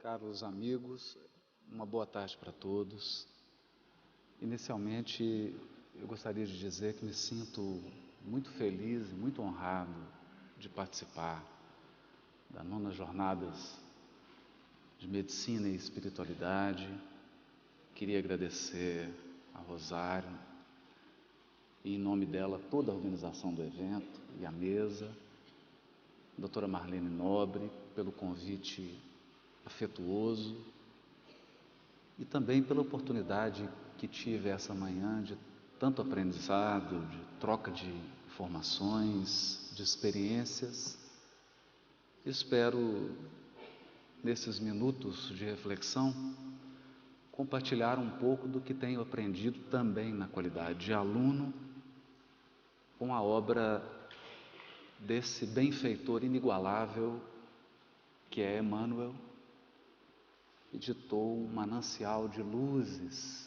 Caros amigos, uma boa tarde para todos. Inicialmente, eu gostaria de dizer que me sinto muito feliz e muito honrado de participar das 9ª Jornadas de Medicina e Espiritualidade. Queria agradecer a Rosário e, em nome dela, toda a organização do evento e a mesa, a doutora Marlene Nobre, pelo convite afetuoso e também pela oportunidade que tive essa manhã de tanto aprendizado, de troca de informações, de experiências. Espero, nesses minutos de reflexão, compartilhar um pouco do que tenho aprendido também na qualidade de aluno com a obra desse benfeitor inigualável que é Emmanuel, editou um manancial de luzes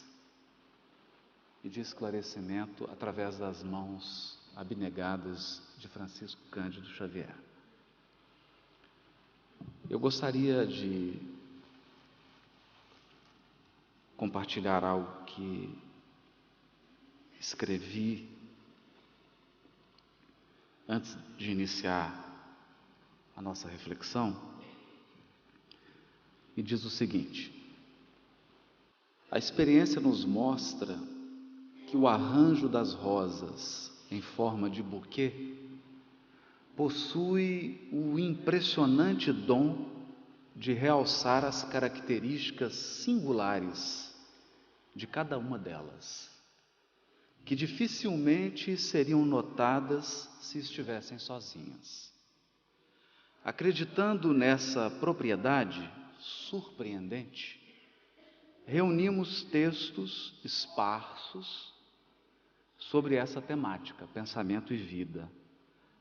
e de esclarecimento através das mãos abnegadas de Francisco Cândido Xavier. Eu gostaria de compartilhar algo que escrevi antes de iniciar a nossa reflexão. E diz o seguinte: a experiência nos mostra que o arranjo das rosas em forma de buquê possui o impressionante dom de realçar as características singulares de cada uma delas, que dificilmente seriam notadas se estivessem sozinhas. Acreditando nessa propriedade surpreendente, reunimos textos esparsos sobre essa temática, pensamento e vida,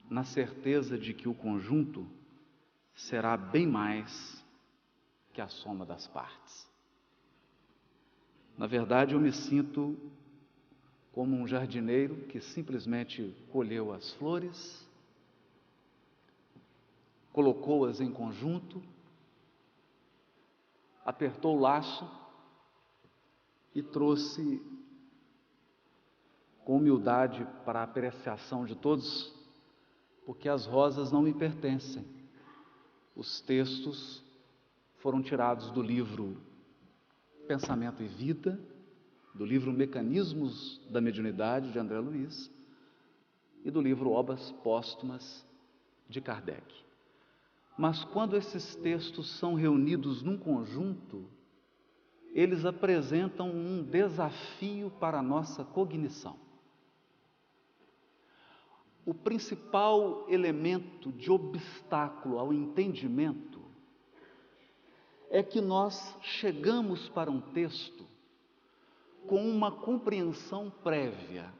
na certeza de que o conjunto será bem mais que a soma das partes. Na verdade, eu me sinto como um jardineiro que simplesmente colheu as flores, colocou-as em conjunto, apertou o laço e trouxe com humildade para a apreciação de todos, porque as rosas não me pertencem. Os textos foram tirados do livro Pensamento e Vida, do livro Mecanismos da Mediunidade, de André Luiz, e do livro Obras Póstumas, de Kardec. Mas quando esses textos são reunidos num conjunto, eles apresentam um desafio para a nossa cognição. O principal elemento de obstáculo ao entendimento é que nós chegamos para um texto com uma compreensão prévia,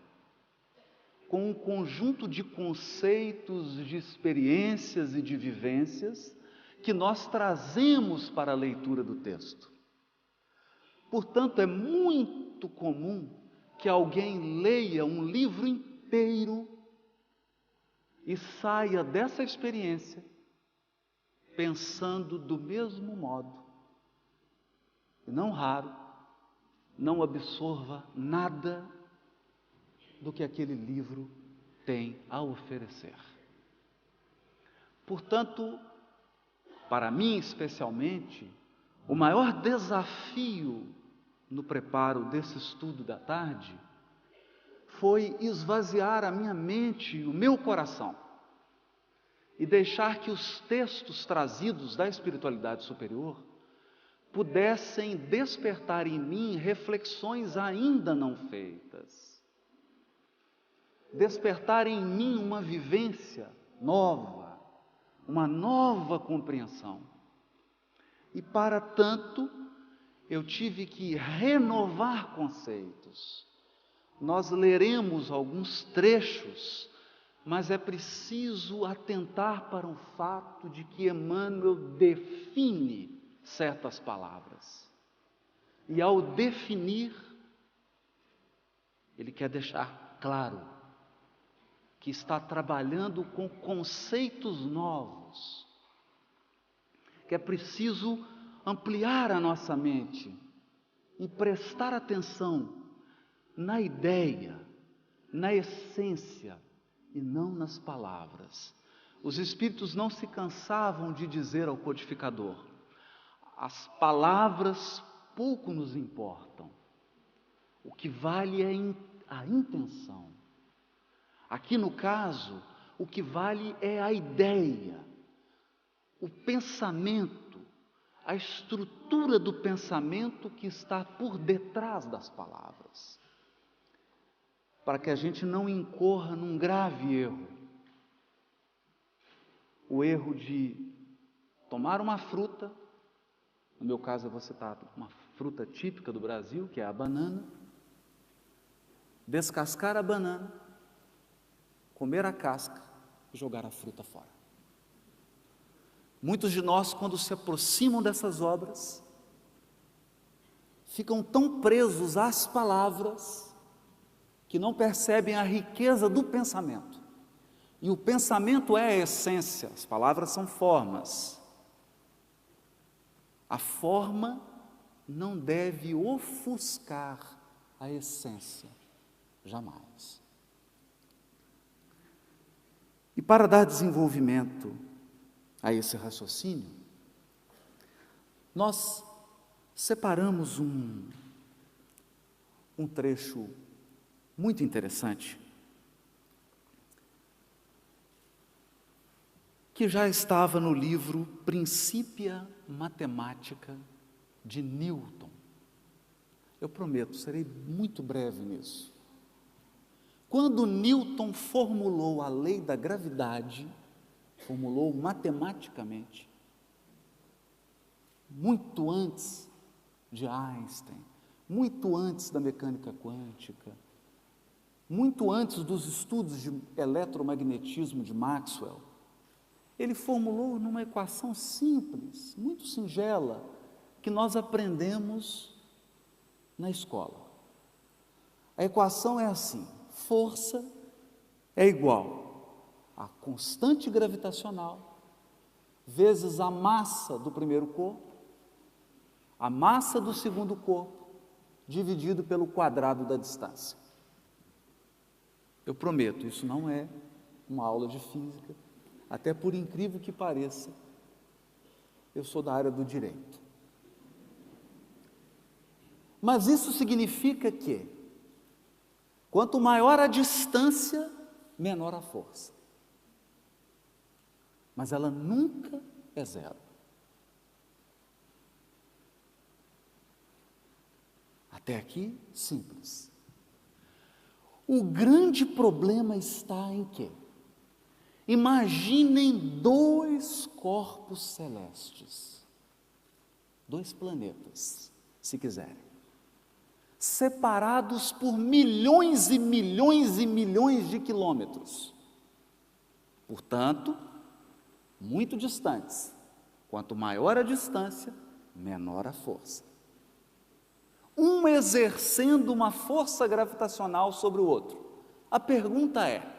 com um conjunto de conceitos, de experiências e de vivências que nós trazemos para a leitura do texto. Portanto, é muito comum que alguém leia um livro inteiro e saia dessa experiência pensando do mesmo modo. E não raro, não absorva nada do que aquele livro tem a oferecer. Portanto, para mim especialmente, o maior desafio no preparo desse estudo da tarde foi esvaziar a minha mente, o meu coração, e deixar que os textos trazidos da espiritualidade superior pudessem despertar em mim reflexões ainda não feitas, despertar em mim uma vivência nova, uma nova compreensão. E para tanto, eu tive que renovar conceitos. Nós leremos alguns trechos, mas é preciso atentar para o fato de que Emmanuel define certas palavras. E ao definir, ele quer deixar claro que está trabalhando com conceitos novos, que é preciso ampliar a nossa mente e prestar atenção na ideia, na essência e não nas palavras. Os espíritos não se cansavam de dizer ao codificador: as palavras pouco nos importam, o que vale é a intenção. Aqui no caso, o que vale é a ideia, o pensamento, a estrutura do pensamento que está por detrás das palavras, para que a gente não incorra num grave erro, o erro de tomar uma fruta, no meu caso eu vou citar uma fruta típica do Brasil, que é a banana, descascar a banana, comer a casca e jogar a fruta fora. Muitos de nós, quando se aproximam dessas obras, ficam tão presos às palavras que não percebem a riqueza do pensamento. E o pensamento é a essência, as palavras são formas. A forma não deve ofuscar a essência, jamais. E para dar desenvolvimento a esse raciocínio, nós separamos um trecho muito interessante, que já estava no livro Principia Mathematica de Newton. Eu prometo, serei muito breve nisso. Quando Newton formulou a lei da gravidade, formulou matematicamente, muito antes de Einstein, muito antes da mecânica quântica, muito antes dos estudos de eletromagnetismo de Maxwell, ele formulou numa equação simples, muito singela, que nós aprendemos na escola. A equação é assim: força é igual a constante gravitacional vezes a massa do primeiro corpo, a massa do segundo corpo, dividido pelo quadrado da distância. Eu prometo, isso não é uma aula de física, até por incrível que pareça, eu sou da área do direito. Mas isso significa que, quanto maior a distância, menor a força. Mas ela nunca é zero. Até aqui, simples. O grande problema está em quê? Imaginem dois corpos celestes, dois planetas, se quiserem, separados por milhões e milhões e milhões de quilômetros, portanto, muito distantes. Quanto maior a distância, menor a força. Um exercendo uma força gravitacional sobre o outro. A pergunta é: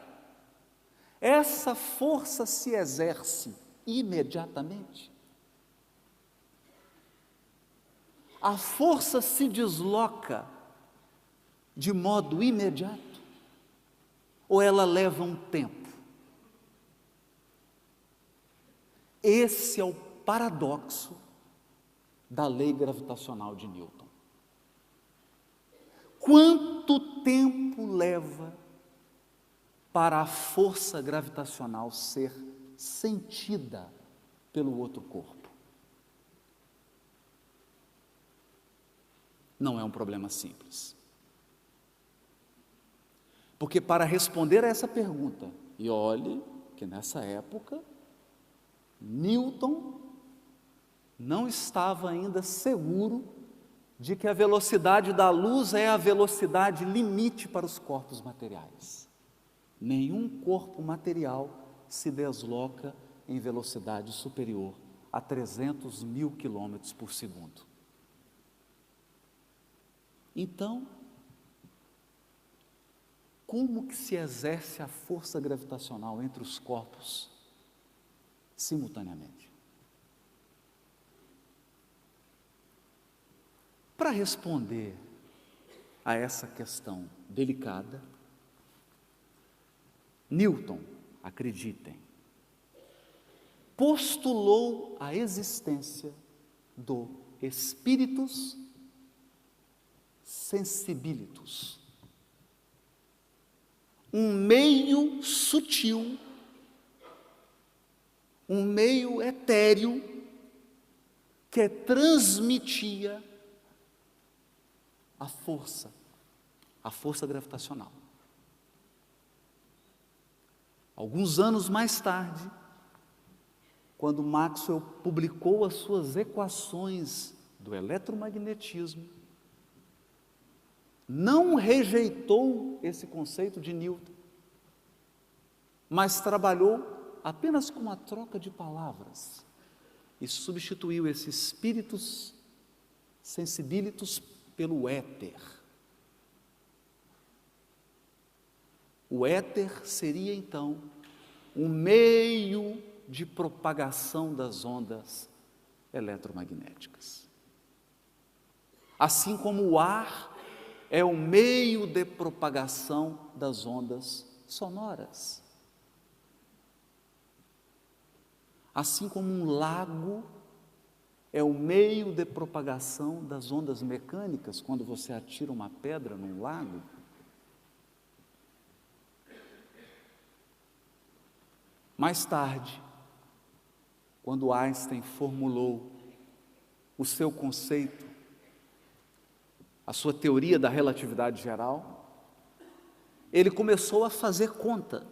essa força se exerce imediatamente? A força se desloca de modo imediato? Ou ela leva um tempo? Esse é o paradoxo da lei gravitacional de Newton. Quanto tempo leva para a força gravitacional ser sentida pelo outro corpo? Não é um problema simples. Porque para responder a essa pergunta, e olhe que nessa época, Newton não estava ainda seguro de que a velocidade da luz é a velocidade limite para os corpos materiais. Nenhum corpo material se desloca em velocidade superior a 300 mil quilômetros por segundo. Então, como que se exerce a força gravitacional entre os corpos simultaneamente? Para responder a essa questão delicada, Newton, acreditem, postulou a existência do spiritus sensibilitus, um meio sutil, um meio etéreo que transmitia a força gravitacional. Alguns anos mais tarde, quando Maxwell publicou as suas equações do eletromagnetismo, não rejeitou esse conceito de Newton, mas trabalhou apenas com uma troca de palavras e substituiu esse spiritus sensibilitus pelo éter. O éter seria então um meio de propagação das ondas eletromagnéticas. Assim como o ar é o meio de propagação das ondas sonoras. Assim como um lago é o meio de propagação das ondas mecânicas, quando você atira uma pedra num lago. Mais tarde, quando Einstein formulou o seu conceito, a sua teoria da relatividade geral, ele começou a fazer conta,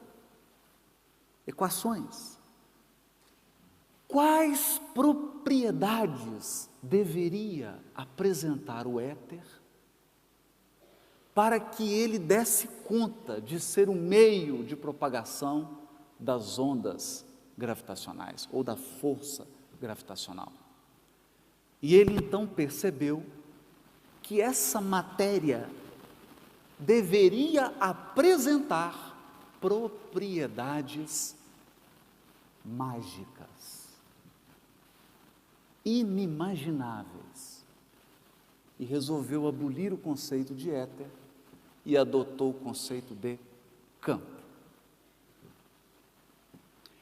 equações. Quais propriedades deveria apresentar o éter para que ele desse conta de ser um meio de propagação das ondas gravitacionais ou da força gravitacional? E ele então percebeu que essa matéria deveria apresentar propriedades mágicas, inimagináveis, e resolveu abolir o conceito de éter e adotou o conceito de campo.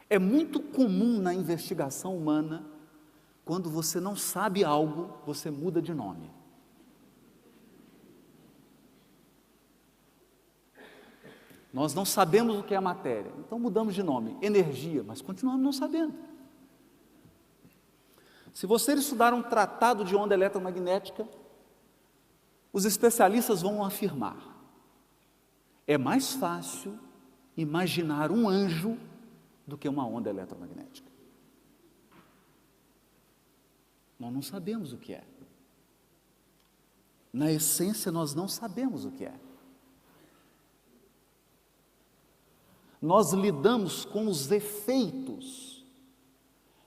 É muito comum na investigação humana, quando você não sabe algo, você muda de nome. Nós não sabemos o que é a matéria, então mudamos de nome, energia, mas continuamos não sabendo. Se você estudar um tratado de onda eletromagnética, os especialistas vão afirmar: é mais fácil imaginar um anjo do que uma onda eletromagnética. Nós não sabemos o que é. Na essência, nós não sabemos o que é. Nós lidamos com os efeitos,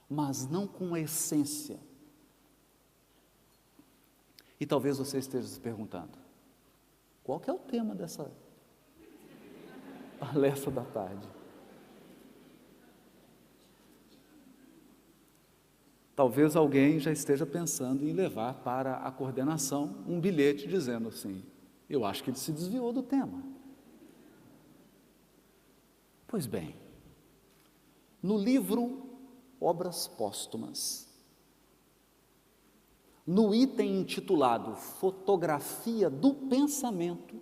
mas não com a essência. E talvez você esteja se perguntando: qual que é o tema dessa palestra da tarde? Talvez alguém já esteja pensando em levar para a coordenação um bilhete dizendo assim: eu acho que ele se desviou do tema. Pois bem, no livro Obras Póstumas, no item intitulado Fotografia do Pensamento,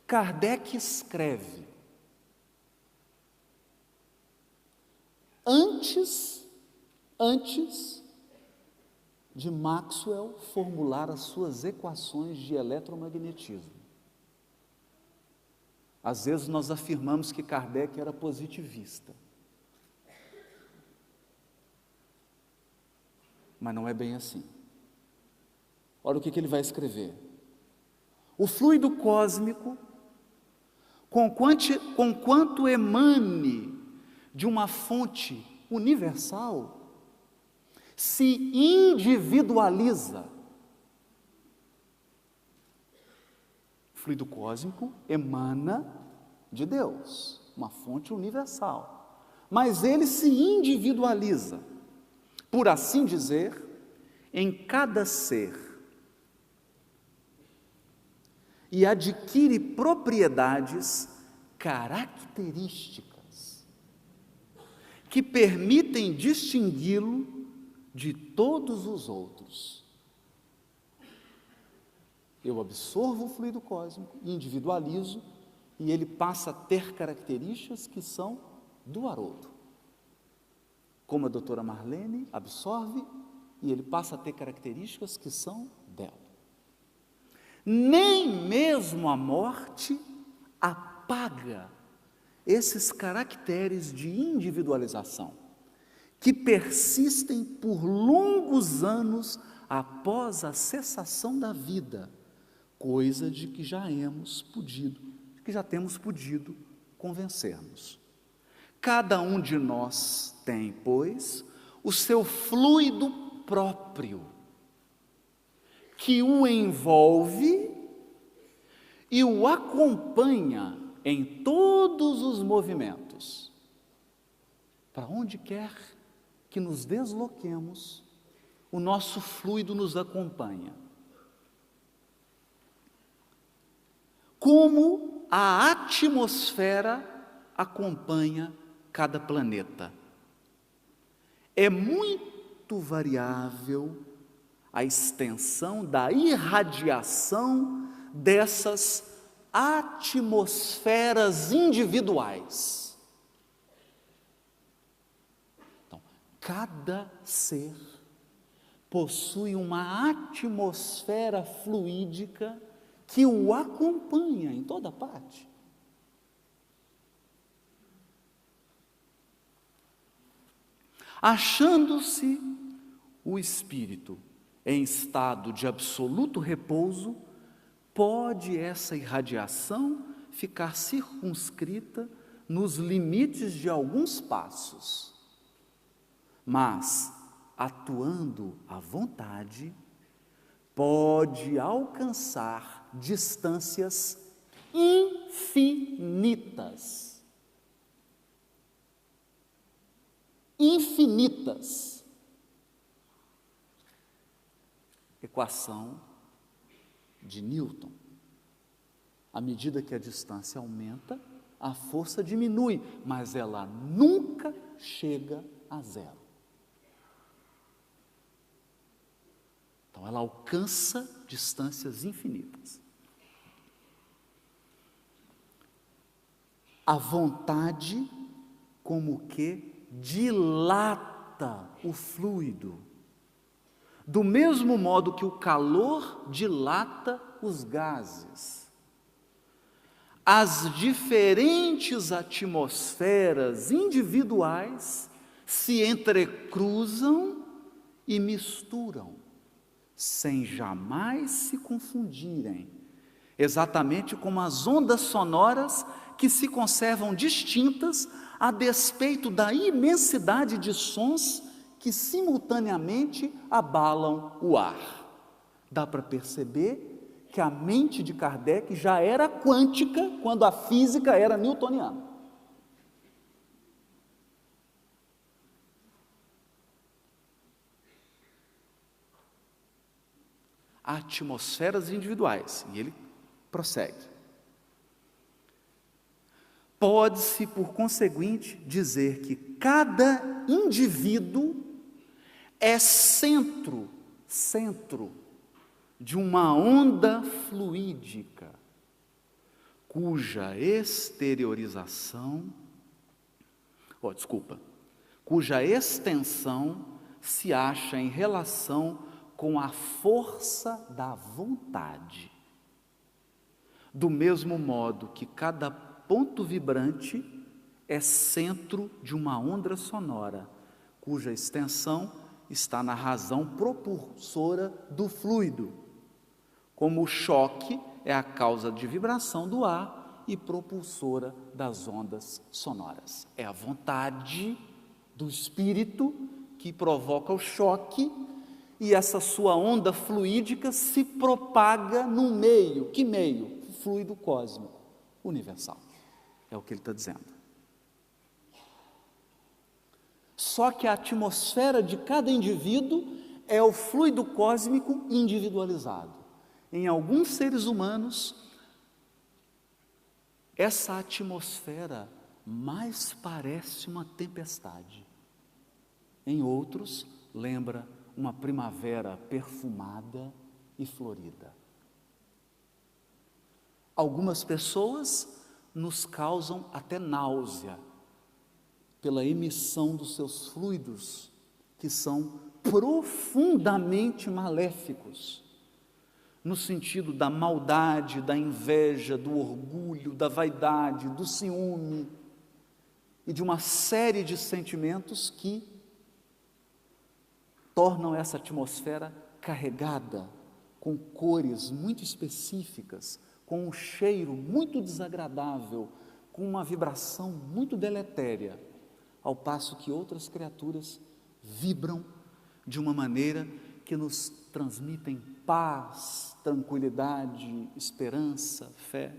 Kardec escreve: antes de Maxwell formular as suas equações de eletromagnetismo. Às vezes nós afirmamos que Kardec era positivista, mas não é bem assim. Olha o que ele vai escrever: o fluido cósmico, conquanto emane de uma fonte universal, se individualiza. O fluido cósmico emana de Deus, uma fonte universal, mas ele se individualiza, por assim dizer, em cada ser e adquire propriedades características que permitem distingui-lo de todos os outros. Eu absorvo o fluido cósmico, individualizo, e ele passa a ter características que são do Haroldo. Como a doutora Marlene absorve, e ele passa a ter características que são dela. Nem mesmo a morte apaga esses caracteres de individualização, que persistem por longos anos após a cessação da vida, coisa de que já temos podido convencer-nos. Cada um de nós tem, pois, o seu fluido próprio, que o envolve e o acompanha em todos os movimentos. Para onde quer que nos desloquemos, o nosso fluido nos acompanha. Como a atmosfera acompanha cada planeta. É muito variável a extensão da irradiação dessas atmosferas individuais. Então, cada ser possui uma atmosfera fluídica que o acompanha em toda parte. Achando-se o espírito em estado de absoluto repouso, pode essa irradiação ficar circunscrita nos limites de alguns passos, mas, atuando à vontade, pode alcançar distâncias infinitas. Infinitas. Equação de Newton. À medida que a distância aumenta, a força diminui, mas ela nunca chega a zero. Então, ela alcança distâncias infinitas. A vontade, como que dilata o fluido, do mesmo modo que o calor dilata os gases. As diferentes atmosferas individuais se entrecruzam e misturam, sem jamais se confundirem, exatamente como as ondas sonoras que se conservam distintas a despeito da imensidade de sons que simultaneamente abalam o ar. Dá para perceber que a mente de Kardec já era quântica quando a física era newtoniana. Atmosferas individuais, e ele prossegue. Pode-se, por conseguinte, dizer que cada indivíduo é centro de uma onda fluídica, cuja extensão se acha em relação com a força da vontade. Do mesmo modo que cada ponto vibrante é centro de uma onda sonora, cuja extensão está na razão propulsora do fluido, como o choque é a causa de vibração do ar e propulsora das ondas sonoras. É a vontade do espírito que provoca o choque e essa sua onda fluídica se propaga no meio. Que meio? O fluido cósmico universal. É o que ele está dizendo. Só que a atmosfera de cada indivíduo é o fluido cósmico individualizado. Em alguns seres humanos, essa atmosfera mais parece uma tempestade. Em outros, lembra uma primavera perfumada e florida. Algumas pessoas nos causam até náusea pela emissão dos seus fluidos, que são profundamente maléficos, no sentido da maldade, da inveja, do orgulho, da vaidade, do ciúme e de uma série de sentimentos que tornam essa atmosfera carregada com cores muito específicas, com um cheiro muito desagradável, com uma vibração muito deletéria, ao passo que outras criaturas vibram de uma maneira que nos transmitem paz, tranquilidade, esperança, fé.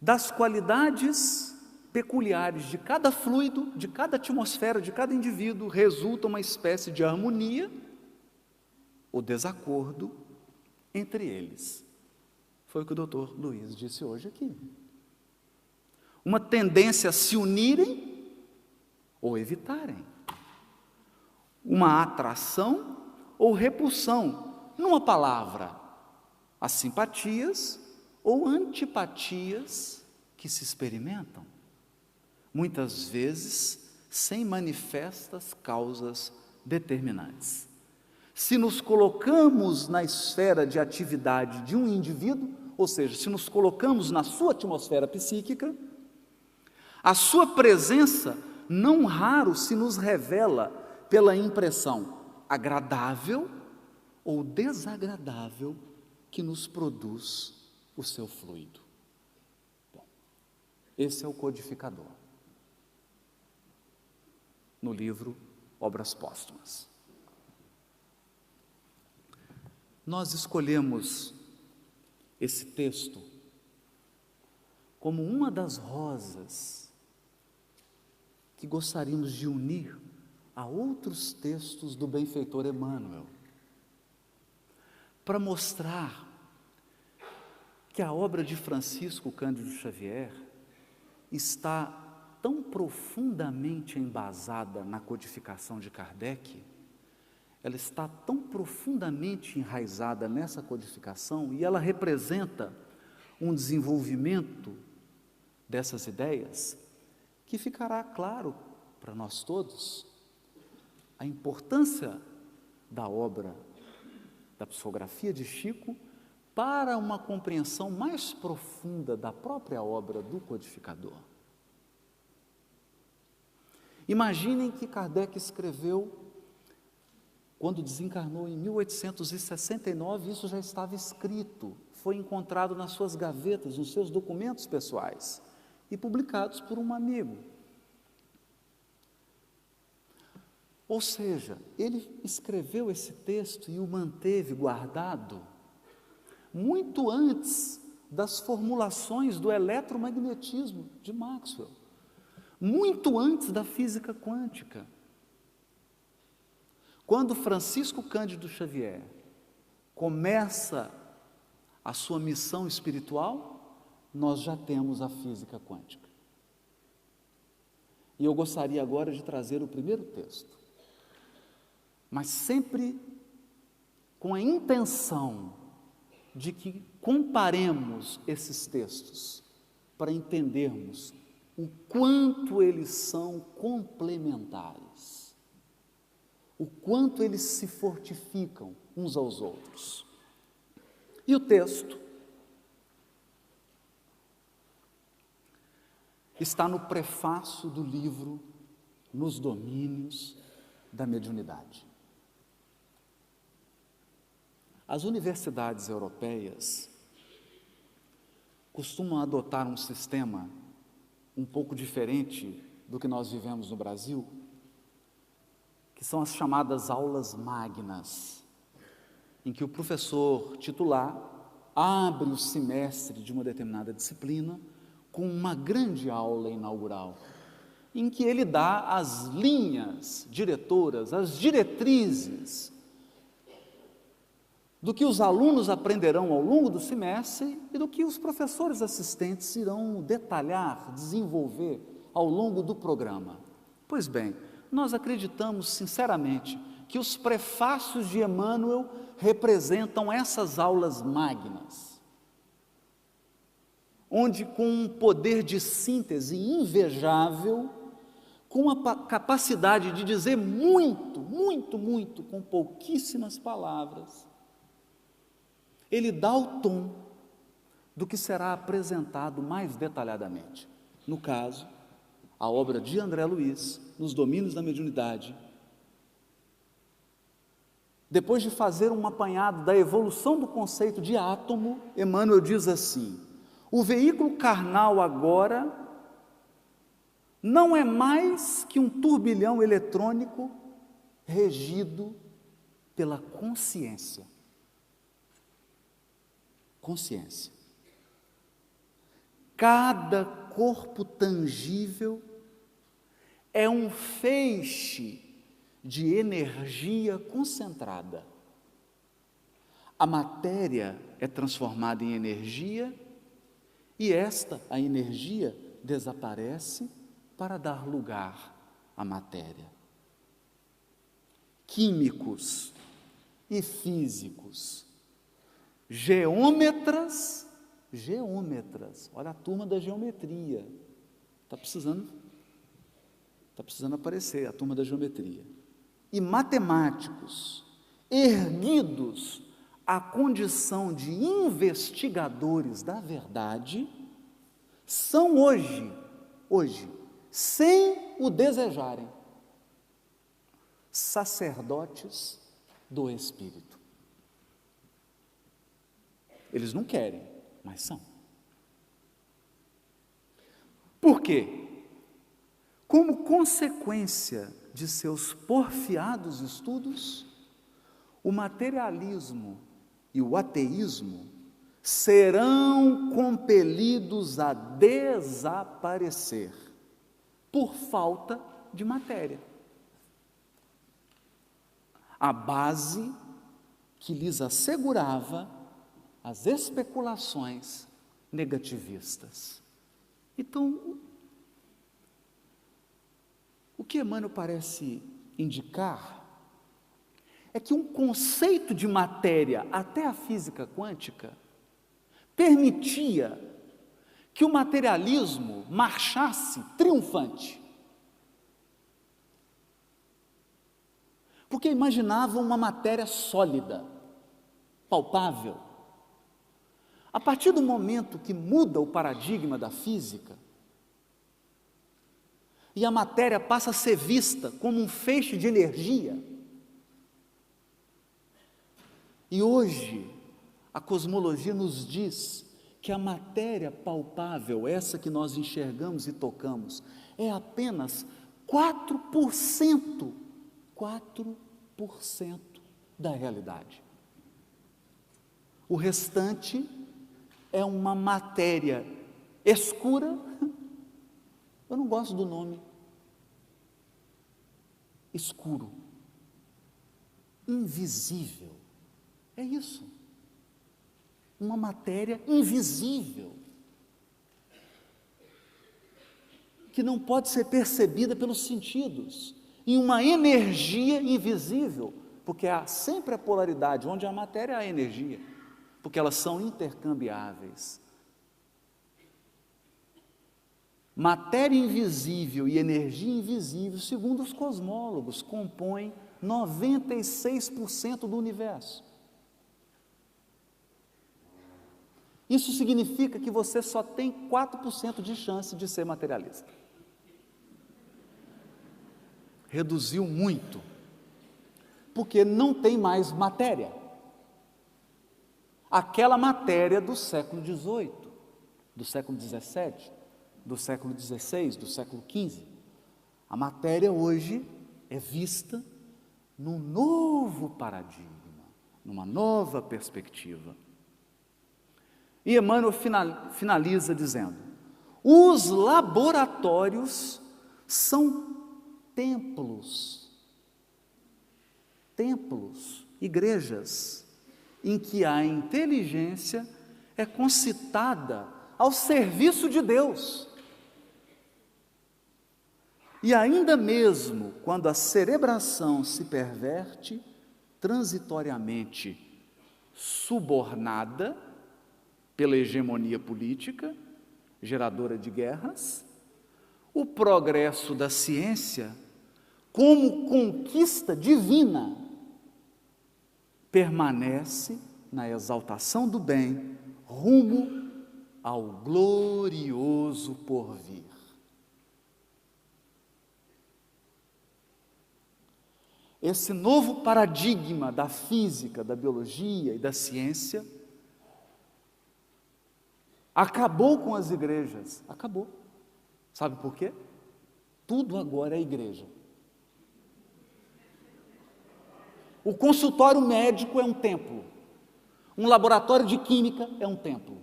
Das qualidades peculiares de cada fluido, de cada atmosfera, de cada indivíduo, resulta uma espécie de harmonia ou desacordo entre eles. Foi o que o Dr. Luiz disse hoje aqui. Uma tendência a se unirem ou evitarem. Uma atração ou repulsão. Numa palavra, as simpatias ou antipatias que se experimentam. Muitas vezes sem manifestas causas determinantes. Se nos colocamos na esfera de atividade de um indivíduo, ou seja, se nos colocamos na sua atmosfera psíquica, a sua presença não raro se nos revela pela impressão agradável ou desagradável que nos produz o seu fluido. Bom, esse é o codificador. No livro Obras Póstumas. Nós escolhemos esse texto como uma das rosas que gostaríamos de unir a outros textos do benfeitor Emmanuel, para mostrar que a obra de Francisco Cândido Xavier está tão profundamente embasada na codificação de Kardec, ela está tão profundamente enraizada nessa codificação e ela representa um desenvolvimento dessas ideias que ficará claro para nós todos a importância da obra da psicografia de Chico para uma compreensão mais profunda da própria obra do codificador. Imaginem que Kardec escreveu quando desencarnou em 1869, isso já estava escrito, foi encontrado nas suas gavetas, nos seus documentos pessoais e publicados por um amigo. Ou seja, ele escreveu esse texto e o manteve guardado muito antes das formulações do eletromagnetismo de Maxwell, muito antes da física quântica. Quando Francisco Cândido Xavier começa a sua missão espiritual, nós já temos a física quântica. E eu gostaria agora de trazer o primeiro texto, mas sempre com a intenção de que comparemos esses textos para entendermos o quanto eles são complementares. O quanto eles se fortificam uns aos outros. E o texto está no prefácio do livro Nos Domínios da Mediunidade. As universidades europeias costumam adotar um sistema um pouco diferente do que nós vivemos no Brasil, que são as chamadas aulas magnas, em que o professor titular abre o semestre de uma determinada disciplina com uma grande aula inaugural, em que ele dá as linhas diretoras, as diretrizes do que os alunos aprenderão ao longo do semestre e do que os professores assistentes irão detalhar, desenvolver ao longo do programa. Pois bem, nós acreditamos sinceramente que os prefácios de Emmanuel representam essas aulas magnas, onde com um poder de síntese invejável, com a capacidade de dizer muito, muito, muito, com pouquíssimas palavras, ele dá o tom do que será apresentado mais detalhadamente. No caso, a obra de André Luiz, Nos Domínios da Mediunidade. Depois de fazer um apanhado da evolução do conceito de átomo, Emmanuel diz assim: o veículo carnal agora não é mais que um turbilhão eletrônico regido pela consciência. Consciência. Cada corpo tangível é um feixe de energia concentrada. A matéria é transformada em energia e a energia, desaparece para dar lugar à matéria. Químicos e físicos, geômetras, olha a turma da geometria, está precisando aparecer a turma da geometria, e matemáticos, erguidos à condição de investigadores da verdade, são hoje, sem o desejarem, sacerdotes do Espírito. Eles não querem, mas são. Por quê? Como consequência de seus porfiados estudos, o materialismo e o ateísmo serão compelidos a desaparecer por falta de matéria. A base que lhes assegurava as especulações negativistas. Então, o que Emmanuel parece indicar é que um conceito de matéria, até a física quântica, permitia que o materialismo marchasse triunfante. Porque imaginava uma matéria sólida, palpável. A partir do momento que muda o paradigma da física, e a matéria passa a ser vista como um feixe de energia, e hoje a cosmologia nos diz que a matéria palpável, essa que nós enxergamos e tocamos, é apenas 4% da realidade. O restante é uma matéria escura, eu não gosto do nome, escuro, invisível, é isso, uma matéria invisível, que não pode ser percebida pelos sentidos, e uma energia invisível, porque há sempre a polaridade, onde a matéria há energia, porque elas são intercambiáveis. Matéria invisível e energia invisível, segundo os cosmólogos, compõem 96% do universo. Isso significa que você só tem 4% de chance de ser materialista. Reduziu muito, porque não tem mais matéria. Aquela matéria do século XVIII, do século XVII, do século XVI, do século XV. A matéria hoje é vista num novo paradigma, numa nova perspectiva. E Emmanuel finaliza dizendo: os laboratórios são templos, igrejas, em que a inteligência é concitada ao serviço de Deus. E ainda mesmo quando a cerebração se perverte, transitoriamente subornada pela hegemonia política, geradora de guerras, o progresso da ciência, como conquista divina, permanece na exaltação do bem, rumo ao glorioso porvir. Esse novo paradigma da física, da biologia e da ciência acabou com as igrejas. Acabou. Sabe por quê? Tudo agora é igreja. O consultório médico é um templo. Um laboratório de química é um templo.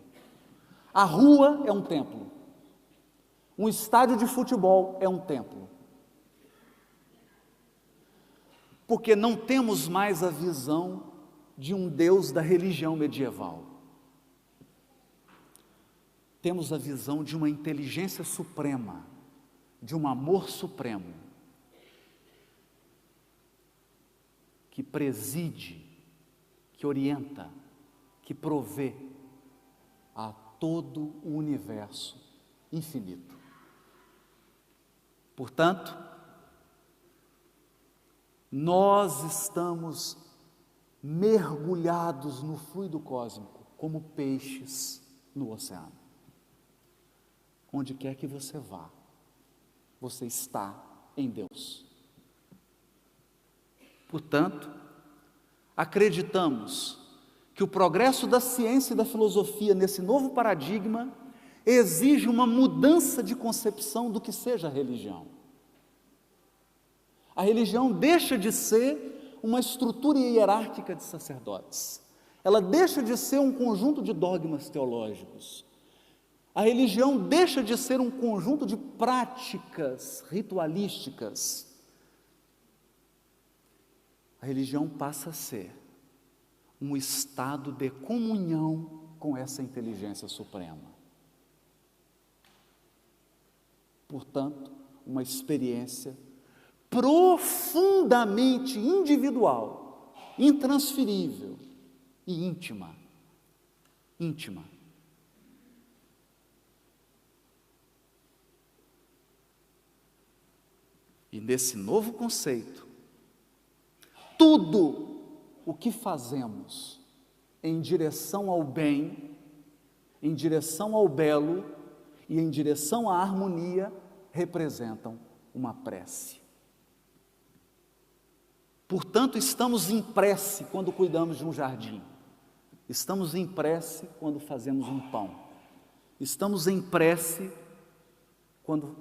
A rua é um templo. Um estádio de futebol é um templo. Porque não temos mais a visão de um Deus da religião medieval. Temos a visão de uma inteligência suprema, de um amor supremo, que preside, que orienta, que provê a todo o universo infinito. Portanto, nós estamos mergulhados no fluido cósmico, como peixes no oceano. Onde quer que você vá, você está em Deus. Portanto, acreditamos que o progresso da ciência e da filosofia nesse novo paradigma exige uma mudança de concepção do que seja a religião. A religião deixa de ser uma estrutura hierárquica de sacerdotes. Ela deixa de ser um conjunto de dogmas teológicos. A religião deixa de ser um conjunto de práticas ritualísticas. A religião passa a ser um estado de comunhão com essa inteligência suprema. Portanto, uma experiência profundamente individual, intransferível e íntima. E nesse novo conceito, tudo o que fazemos em direção ao bem, em direção ao belo e em direção à harmonia representam uma prece. Portanto, estamos em prece quando cuidamos de um jardim. Estamos em prece quando fazemos um pão. Estamos em prece quando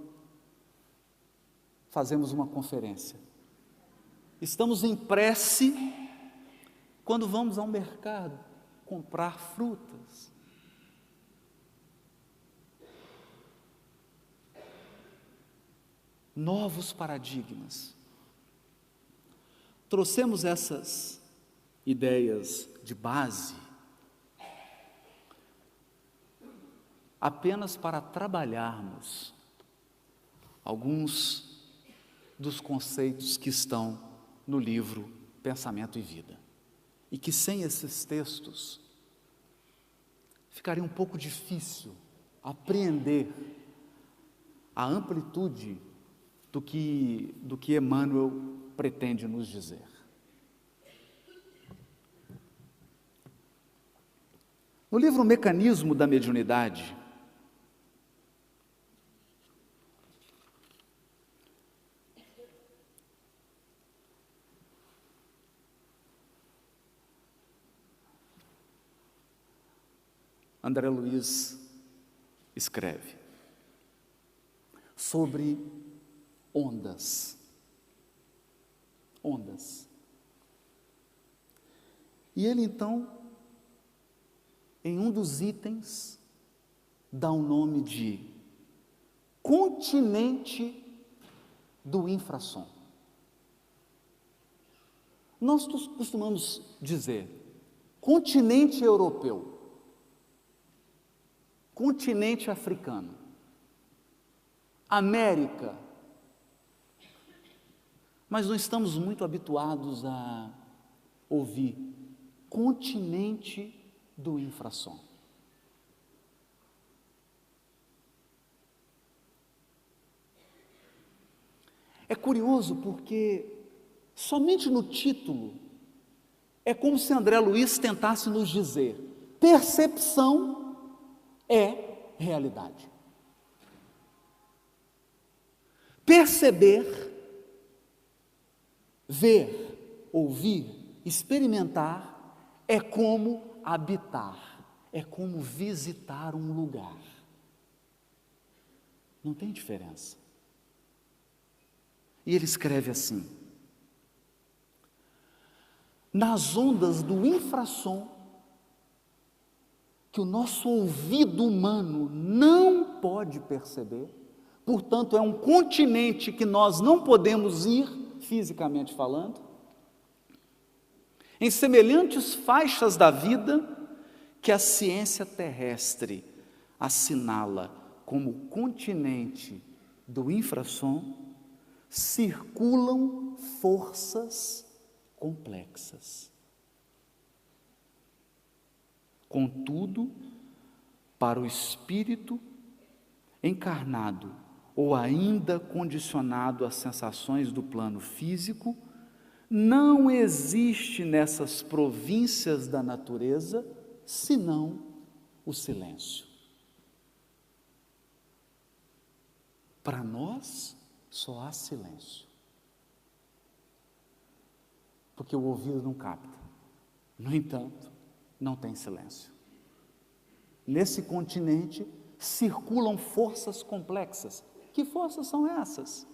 fazemos uma conferência. Estamos em prece quando vamos ao mercado comprar frutas. Novos paradigmas. Trouxemos essas ideias de base apenas para trabalharmos alguns dos conceitos que estão no livro Pensamento e Vida. E que sem esses textos ficaria um pouco difícil apreender a amplitude do que Emmanuel pretende nos dizer. No livro Mecanismo da Mediunidade, André Luiz escreve sobre ondas. E ele então, em um dos itens, dá o nome de continente do infrassom. Nós costumamos dizer continente europeu, continente africano, América, mas não estamos muito habituados a ouvir continente do infrassom. É curioso porque somente no título é como se André Luiz tentasse nos dizer: percepção é realidade. Perceber, ver, ouvir, experimentar é como habitar, é como visitar um lugar. Não tem diferença. E ele escreve assim: nas ondas do infrassom, que o nosso ouvido humano não pode perceber, portanto é um continente que nós não podemos ir, fisicamente falando, em semelhantes faixas da vida que a ciência terrestre assinala como continente do infrassom, circulam forças complexas. Contudo, para o espírito encarnado ou ainda condicionado às sensações do plano físico, não existe nessas províncias da natureza senão o silêncio. Para nós, só há silêncio, porque o ouvido não capta. No entanto, não tem silêncio. Nesse continente circulam forças complexas. Que forças são essas?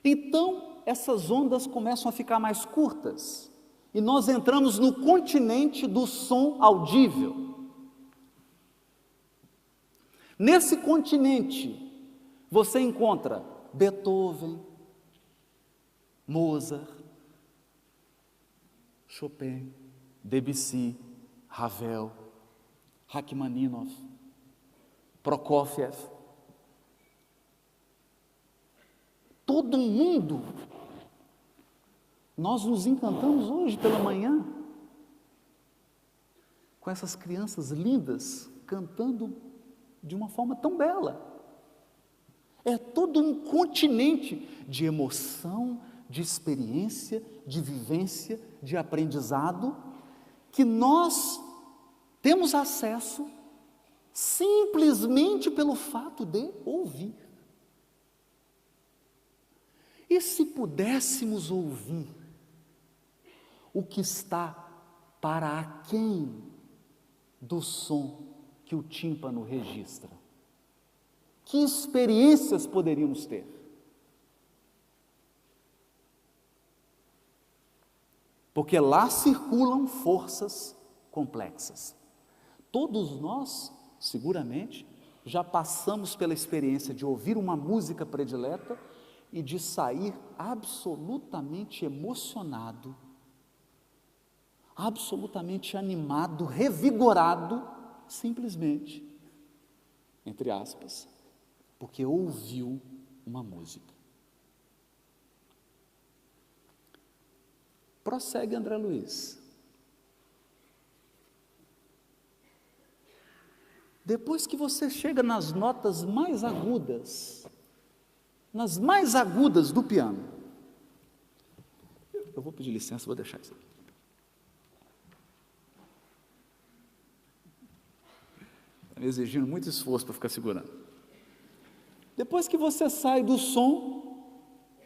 Então, essas ondas começam a ficar mais curtas e nós entramos no continente do som audível. Nesse continente, você encontra Beethoven, Mozart, Chopin, Debussy, Ravel, Rachmaninoff, Prokofiev. Todo mundo. Nós nos encantamos hoje pela manhã com essas crianças lindas cantando de uma forma tão bela. É todo um continente de emoção, de experiência, de vivência, de aprendizado, que nós temos acesso simplesmente pelo fato de ouvir. E se pudéssemos ouvir o que está para aquém do som que o tímpano registra, que experiências poderíamos ter? Porque lá circulam forças complexas. Todos nós, seguramente, já passamos pela experiência de ouvir uma música predileta e de sair absolutamente emocionado, absolutamente animado, revigorado, simplesmente, entre aspas, porque ouviu uma música. Prossegue André Luiz. Depois que você chega nas notas mais agudas, do piano. Eu vou pedir licença, vou deixar isso aqui. Está me exigindo muito esforço para ficar segurando. Depois que você sai do som,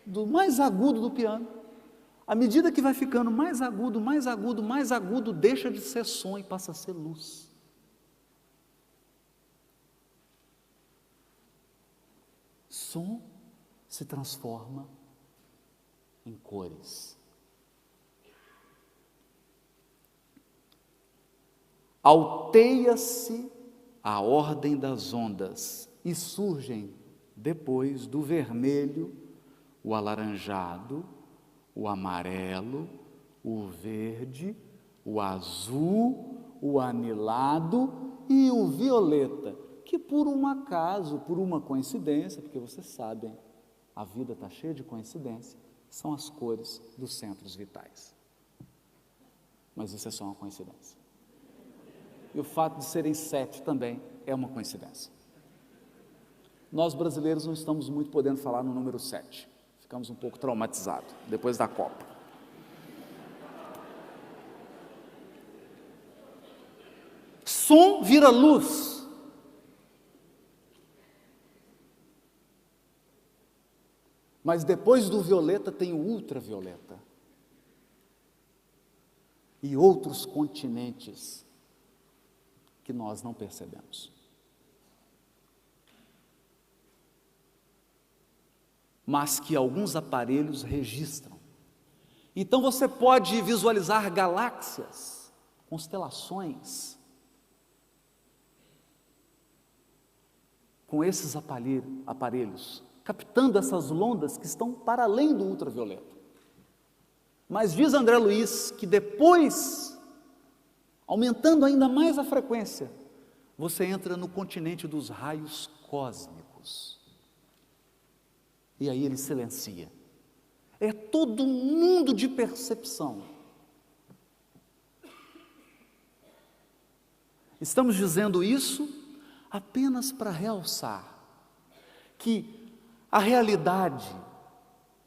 do mais agudo do piano, à medida que vai ficando mais agudo, deixa de ser som e passa a ser luz. Som se transforma em cores. Alteia-se a ordem das ondas e surgem depois do vermelho, o alaranjado, o amarelo, o verde, o azul, o anilado e o violeta, que por um acaso, por uma coincidência, porque vocês sabem, a vida está cheia de coincidência, são as cores dos centros vitais. Mas isso é só uma coincidência. E o fato de serem 7 também é uma coincidência. Nós brasileiros não estamos muito podendo falar no número 7. Ficamos um pouco traumatizados depois da Copa. Som vira luz. Mas depois do violeta tem o ultravioleta. E outros continentes que nós não percebemos. Mas que alguns aparelhos registram. Então você pode visualizar galáxias, constelações, com esses aparelhos, captando essas ondas que estão para além do ultravioleta. Mas diz André Luiz que depois, aumentando ainda mais a frequência, você entra no continente dos raios cósmicos. E aí ele silencia. É todo um mundo de percepção. Estamos dizendo isso apenas para realçar que a realidade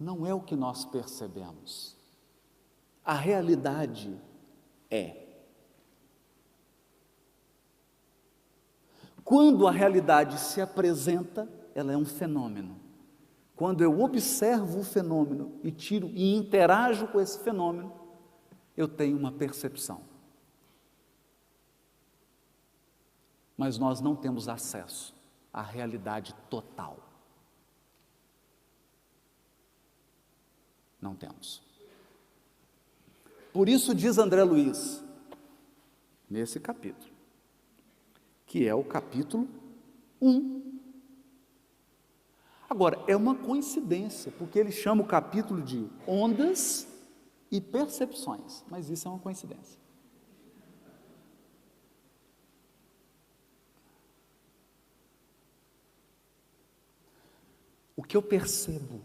não é o que nós percebemos. A realidade é. Quando a realidade se apresenta, ela é um fenômeno. Quando eu observo o fenômeno e tiro e interajo com esse fenômeno, eu tenho uma percepção. Mas nós não temos acesso à realidade total. Não temos. Por isso diz André Luiz, nesse capítulo, que é o capítulo 1. Agora, é uma coincidência, porque ele chama o capítulo de ondas e percepções, mas isso é uma coincidência. O que eu percebo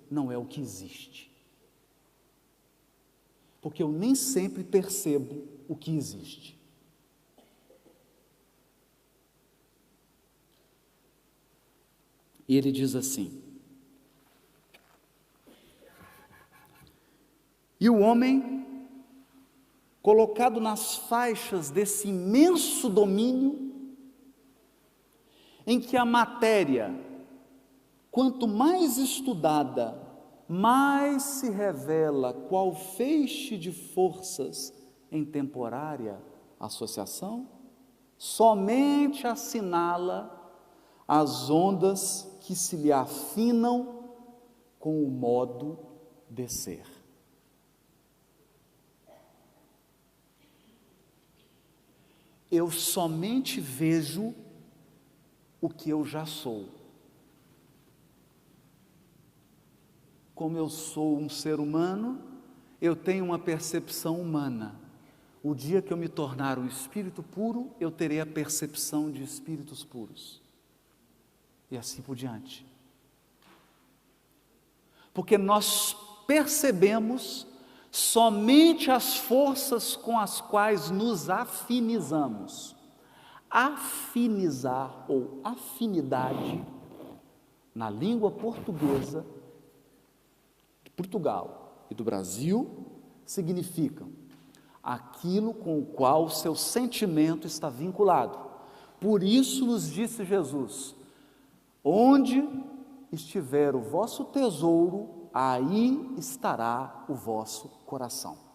não é o que existe. Porque eu nem sempre percebo o que existe. E ele diz assim: e o homem, colocado nas faixas desse imenso domínio, em que a matéria, quanto mais estudada, mais se revela qual feixe de forças em temporária associação, somente assinala as ondas que se lhe afinam com o modo de ser. Eu somente vejo o que eu já sou. Como eu sou um ser humano, eu tenho uma percepção humana. O dia que eu me tornar um espírito puro, eu terei a percepção de espíritos puros. E assim por diante. Porque nós percebemos somente as forças com as quais nos afinizamos. Afinizar ou afinidade, na língua portuguesa, de Portugal e do Brasil, significam aquilo com o qual o seu sentimento está vinculado. Por isso nos disse Jesus: onde estiver o vosso tesouro, aí estará o vosso coração.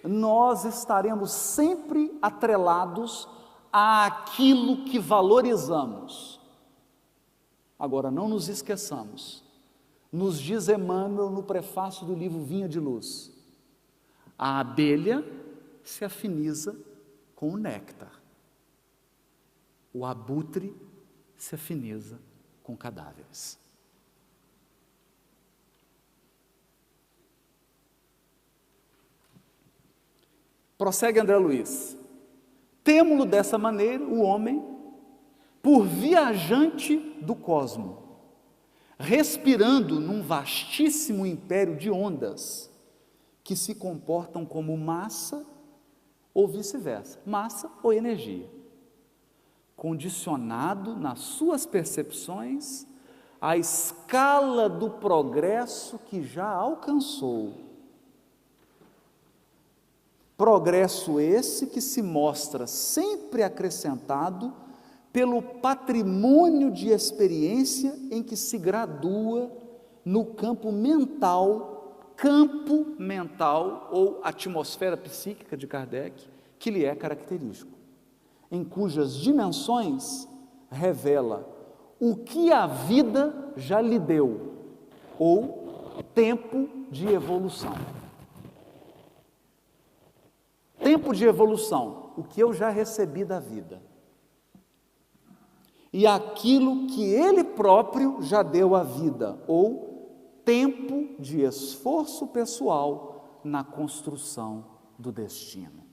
Nós estaremos sempre atrelados àquilo que valorizamos. Agora, não nos esqueçamos, nos diz Emmanuel no prefácio do livro Vinha de Luz, a abelha se afiniza com o néctar. o abutre se afiniza com cadáveres. Prossegue André Luiz. Temo-lo dessa maneira, o homem, por viajante do cosmo, respirando num vastíssimo império de ondas, que se comportam como massa ou vice-versa, massa ou energia, condicionado nas suas percepções à escala do progresso que já alcançou. Progresso esse que se mostra sempre acrescentado pelo patrimônio de experiência em que se gradua no campo mental ou atmosfera psíquica de Kardec, que lhe é característico, em cujas dimensões revela o que a vida já lhe deu, ou tempo de evolução. Tempo de evolução, o que eu já recebi da vida. E aquilo que ele próprio já deu à vida, ou tempo de esforço pessoal na construção do destino.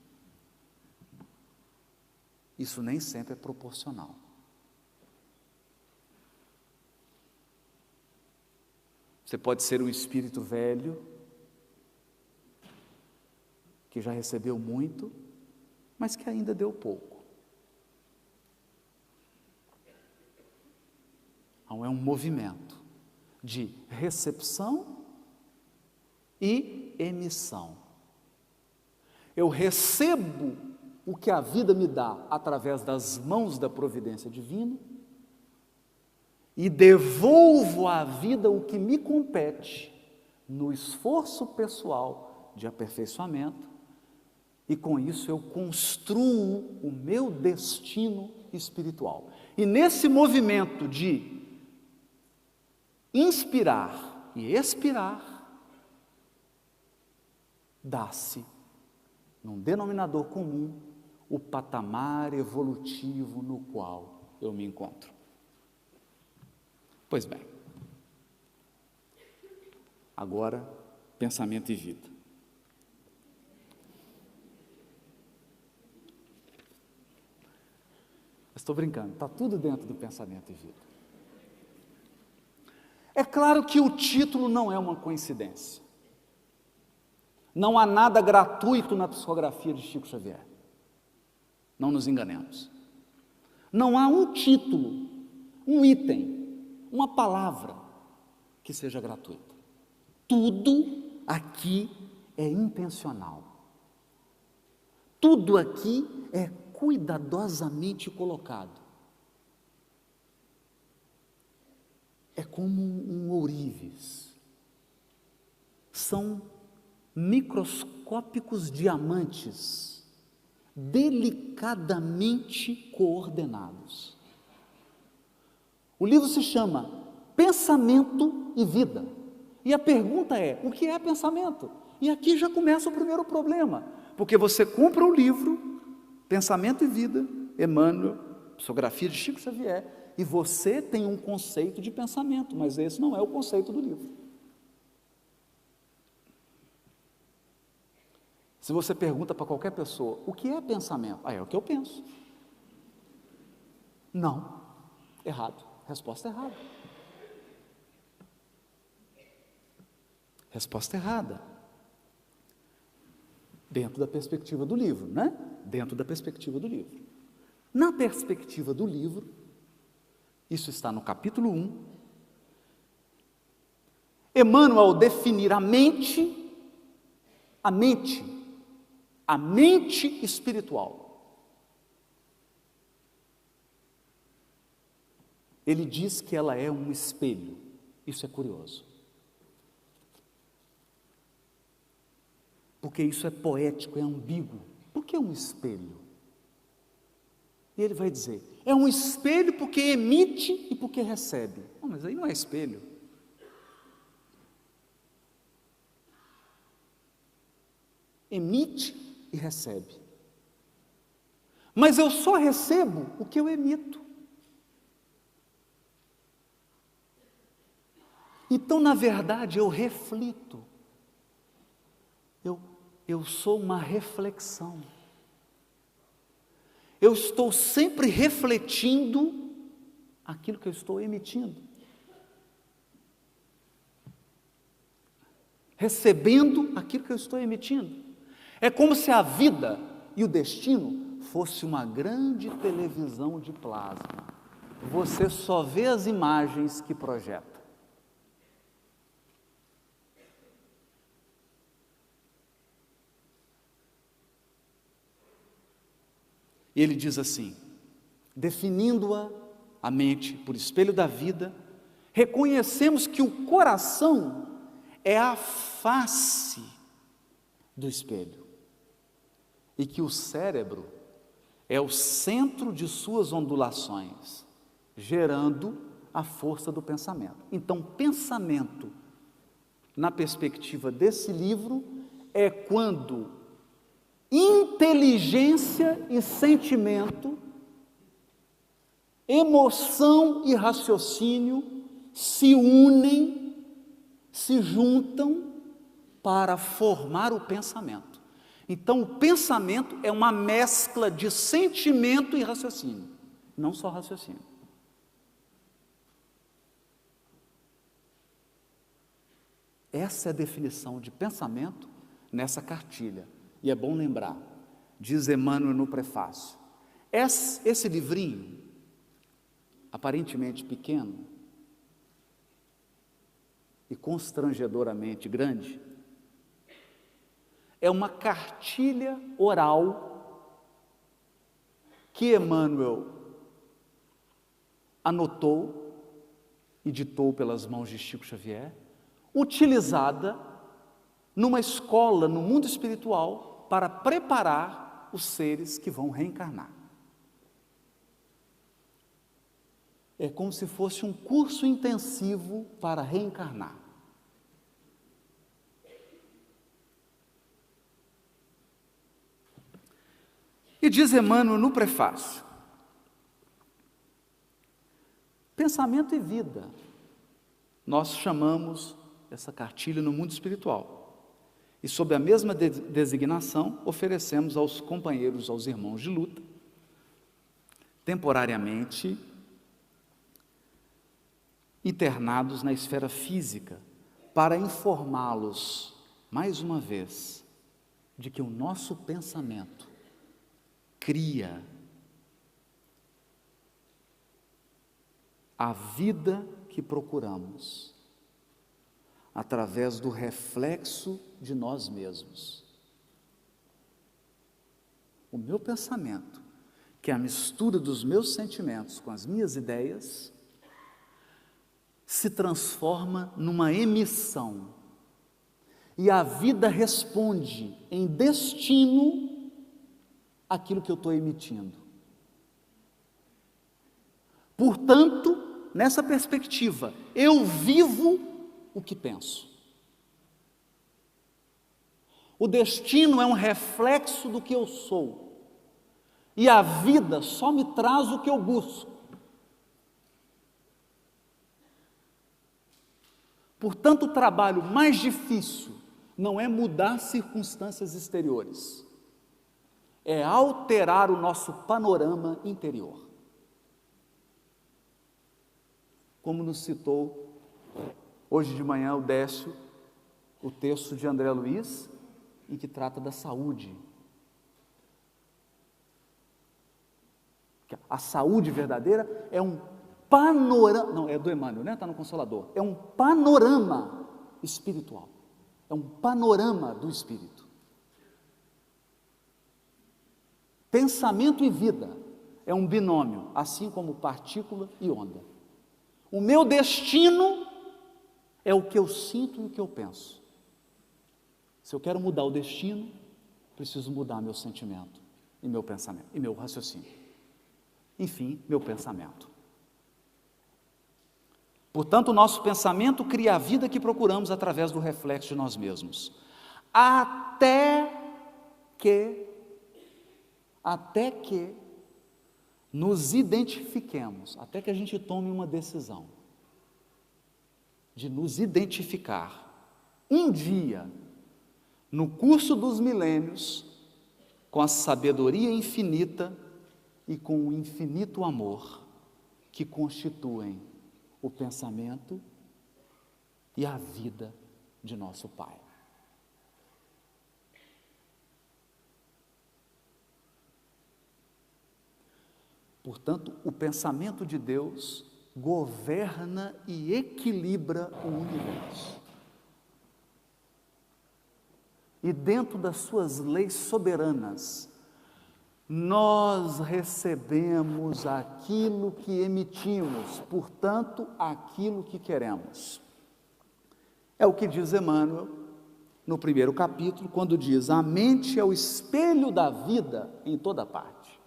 Isso nem sempre é proporcional. Você pode ser um espírito velho, que já recebeu muito, mas que ainda deu pouco. Então, é um movimento de recepção e emissão. Eu recebo o que a vida me dá através das mãos da providência divina e devolvo à vida o que me compete no esforço pessoal de aperfeiçoamento, e com isso eu construo o meu destino espiritual. E nesse movimento de inspirar e expirar, dá-se, num denominador comum, o patamar evolutivo no qual eu me encontro. Pois bem, agora, pensamento e vida. Estou brincando, está tudo dentro do pensamento e vida. É claro que o título não é uma coincidência. Não há nada gratuito na psicografia de Chico Xavier. Não nos enganemos. Não há um título, um item, uma palavra que seja gratuita. Tudo aqui é intencional. Tudo aqui é cuidadosamente colocado. É como um ourives. São microscópicos diamantes, delicadamente coordenados. O livro se chama Pensamento e Vida. E a pergunta é, o que é pensamento? E aqui já começa o primeiro problema, porque você compra o livro Pensamento e Vida, Emmanuel, psicografia de Chico Xavier, e você tem um conceito de pensamento, mas esse não é o conceito do livro. Se você pergunta para qualquer pessoa, o que é pensamento? É o que eu penso. Não, errado. Resposta errada. Resposta errada. Dentro da perspectiva do livro, né? Dentro da perspectiva do livro. Na perspectiva do livro, isso está no capítulo 1, Emmanuel, ao definir a mente espiritual, ele diz que ela é um espelho. Isso é curioso. Porque isso é poético, é ambíguo. Por que um espelho? E ele vai dizer, é um espelho porque emite e porque recebe. Não, mas aí não é espelho. Emite e recebe. Mas eu só recebo o que eu emito. Então, na verdade, eu reflito. Eu sou uma reflexão. Eu estou sempre refletindo aquilo que eu estou emitindo. Recebendo aquilo que eu estou emitindo. É como se a vida e o destino fosse uma grande televisão de plasma. Você só vê as imagens que projeta. E ele diz assim, definindo-a mente por espelho da vida, reconhecemos que o coração é a face do espelho e que o cérebro é o centro de suas ondulações, gerando a força do pensamento. Então, pensamento, na perspectiva desse livro, é quando inteligência e sentimento, emoção e raciocínio se unem, se juntam para formar o pensamento. Então, o pensamento é uma mescla de sentimento e raciocínio, não só raciocínio. Essa é a definição de pensamento nessa cartilha. E é bom lembrar, diz Emmanuel no prefácio, esse livrinho, aparentemente pequeno e constrangedoramente grande, é uma cartilha oral que Emmanuel anotou e ditou pelas mãos de Chico Xavier, utilizada numa escola no mundo espiritual para preparar os seres que vão reencarnar. É como se fosse um curso intensivo para reencarnar. E diz Emmanuel no prefácio, pensamento e vida, nós chamamos essa cartilha no mundo espiritual. E sob a mesma designação, oferecemos aos companheiros, aos irmãos de luta, temporariamente internados na esfera física, para informá-los, mais uma vez, de que o nosso pensamento cria a vida que procuramos, através do reflexo de nós mesmos. O meu pensamento, que é a mistura dos meus sentimentos com as minhas ideias, se transforma numa emissão. E a vida responde em destino aquilo que eu estou emitindo. Portanto, nessa perspectiva, eu vivo o que penso. O destino é um reflexo do que eu sou, e a vida só me traz o que eu busco. Portanto, o trabalho mais difícil não é mudar circunstâncias exteriores, é alterar o nosso panorama interior. Como nos citou hoje de manhã o Décio, o texto de André Luiz, em que trata da saúde. A saúde verdadeira é um panorama, não, é do Emmanuel, né? Está no Consolador. É um panorama espiritual, é um panorama do espírito. Pensamento e vida é um binômio, assim como partícula e onda. O meu destino é o que eu sinto e o que eu penso. Se eu quero mudar o destino, preciso mudar meu sentimento e meu pensamento, e meu raciocínio. Enfim, meu pensamento. Portanto, o nosso pensamento cria a vida que procuramos através do reflexo de nós mesmos. Até que nos identifiquemos, até que a gente tome uma decisão, de nos identificar um dia, no curso dos milênios, com a sabedoria infinita e com o infinito amor que constituem o pensamento e a vida de nosso Pai. Portanto, o pensamento de Deus governa e equilibra o universo. E dentro das suas leis soberanas, nós recebemos aquilo que emitimos, portanto, aquilo que queremos. É o que diz Emmanuel no primeiro capítulo, quando diz: a mente é o espelho da vida em toda parte.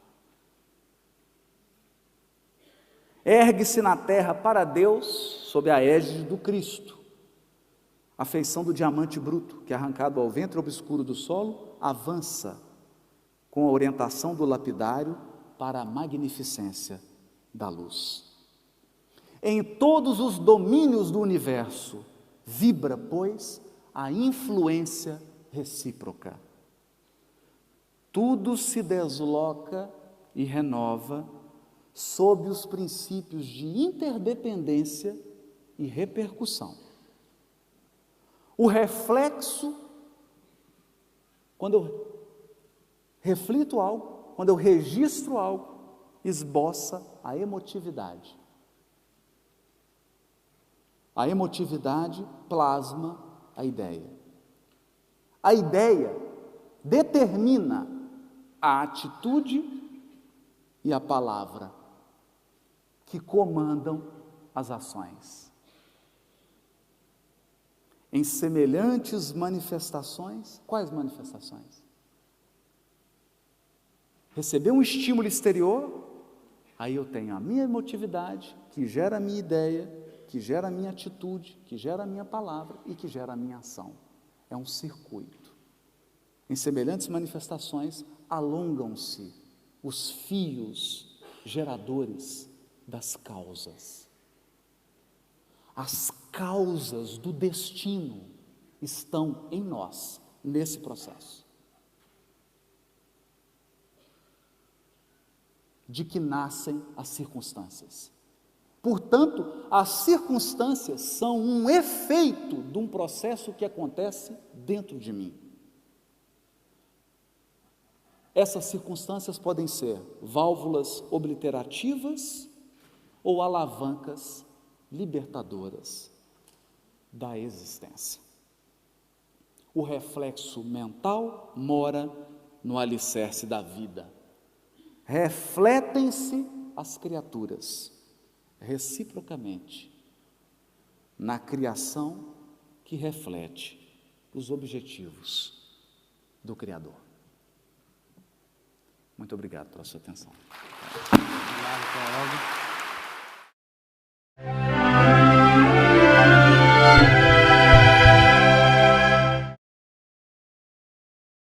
Ergue-se na terra para Deus, sob a égide do Cristo. A feição do diamante bruto, que arrancado ao ventre obscuro do solo, avança com a orientação do lapidário para a magnificência da luz. Em todos os domínios do universo, vibra, pois, a influência recíproca. Tudo se desloca e renova sob os princípios de interdependência e repercussão. O reflexo, quando eu reflito algo, quando eu registro algo, esboça a emotividade. A emotividade plasma a ideia. A ideia determina a atitude e a palavra que comandam as ações. Em semelhantes manifestações, quais manifestações? Receber um estímulo exterior, aí eu tenho a minha emotividade, que gera a minha ideia, que gera a minha atitude, que gera a minha palavra e que gera a minha ação. É um circuito. Em semelhantes manifestações, alongam-se os fios geradores das causas. As causas do destino estão em nós, nesse processo. De que nascem as circunstâncias. Portanto, as circunstâncias são um efeito de um processo que acontece dentro de mim. Essas circunstâncias podem ser válvulas obliterativas ou alavancas libertadoras da existência. O reflexo mental mora no alicerce da vida. Refletem-se as criaturas, reciprocamente, na criação que reflete os objetivos do Criador. Muito obrigado pela sua atenção. Obrigado, Cláudio.